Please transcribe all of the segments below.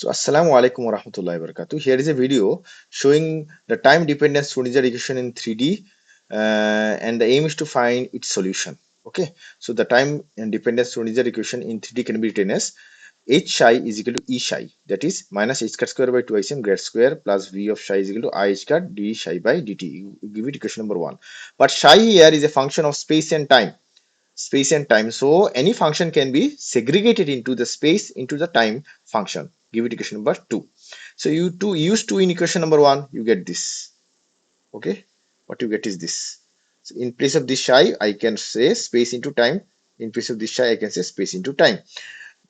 So Assalamu alaikum wa rahmatullahi wa barakatuh. Here is a video showing the time dependent Schrödinger equation in 3D, and the aim is to find its solution. Okay, so the time dependent Schrödinger equation in 3D can be written as h psi is equal to e psi, that is minus h square by 2 grad square plus v of psi is equal to I h d psi by dt. You give it equation number 1. But psi here is a function of space and time. So any function can be segregated into the space into the time function. Give it equation number 2. So you use 2 in equation number 1, you get this. Okay, what you get is this. So in place of this psi I can say space into time. In place of this psi I can say space into time.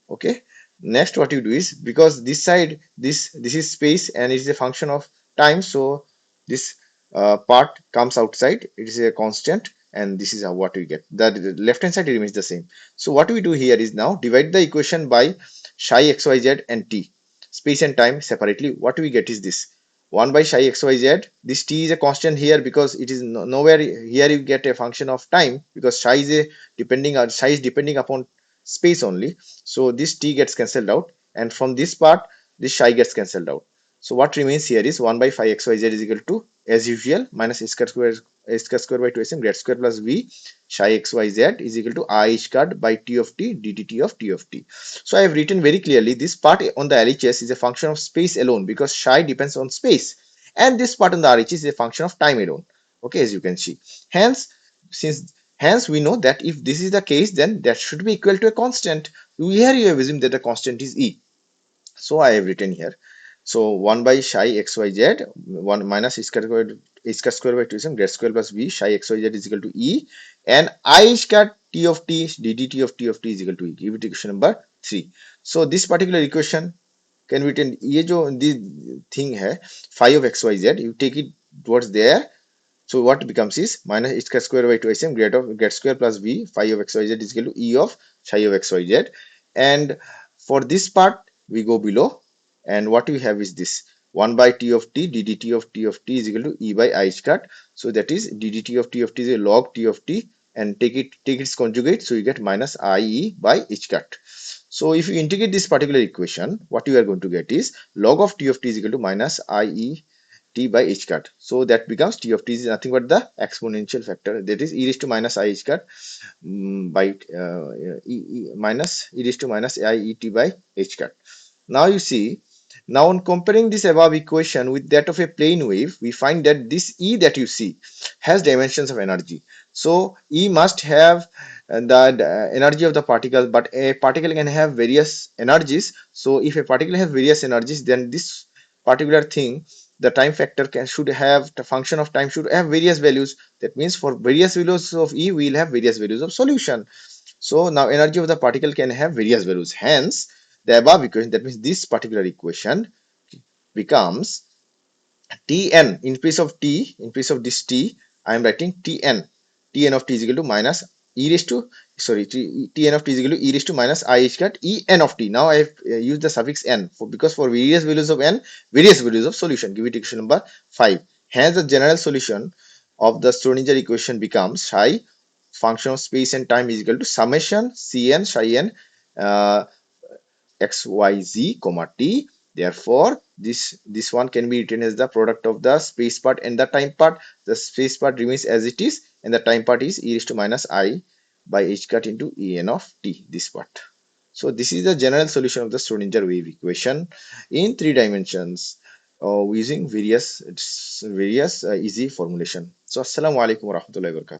Okay, next what you do is, because this side, this is space and it is a function of time, so this part comes outside, it is a constant, and this is how what we get. The left hand side remains the same. So what we do here is now divide the equation by psi xyz and t, space and time separately. What we get is this 1 by psi xyz. This t is a constant here because it is nowhere here you get a function of time, because psi is a psi is depending upon space only. So this t gets cancelled out, and from this part this psi gets cancelled out. So what remains here is 1 by phi xyz is equal to, as usual, minus h square by 2 grad square plus v psi xyz is equal to I squared by t of t ddt of t of t. So I have written very clearly this part on the LHS is a function of space alone, because psi depends on space, and this part on the RHS is a function of time alone. Okay, as you can see. Hence we know that if this is the case, then that should be equal to a constant. Here you have assumed that the constant is E. So I have written here. So 1 by psi xyz, 1 minus h square by 2 grad square plus v psi xyz is equal to E, and I square t of t ddt of t of t is equal to E. Give it equation number 3. So this particular equation can be written, ये जो this thing है phi of xyz, you take it towards there. So what becomes is minus h square by 2 grad square plus v phi of xyz is equal to E of psi of xyz. And for this part we go below, and what we have is this 1 by t of t ddt of t of t is equal to E by I squared. So that is ddt of t is a log t of t, and take its conjugate, so you get minus IE by h squared. So if you integrate this particular equation, what you are going to get is log of t of t is equal to minus IE t by h squared. So that becomes t of t is nothing but the exponential factor, that is e raised to minus I h squared by minus e raised to minus I e t by h squared. Now you see, now on comparing this above equation with that of a plane wave, we find that this E that you see has dimensions of energy. So E must have the energy of the particle, but a particle can have various energies. So if a particle has various energies, then this particular thing, the time factor should have, the function of time should have various values. That means for various values of E, we will have various values of solution. So now energy of the particle can have various values. Hence, the above equation, that means this particular equation, becomes Tn. In place of t, in place of this t, I am writing Tn. Tn of t is equal to minus e raised to, sorry, Tn of t is equal to e raised to minus I h cut En of t. Now I have used the suffix n because for various values of n, various values of solution. Give it equation number 5. Hence the general solution of the Schrödinger equation becomes psi function of space and time is equal to summation Cn psi n uh, xyz comma t. Therefore this one can be written as the product of the space part and the time part. The space part remains as it is, and the time part is e raised to minus I by h cut into En of t, this part. So this is the general solution of the Schrödinger wave equation in 3 dimensions, using various easy formulation. So assalamu alaikum warahmatullahi wabarakatuh.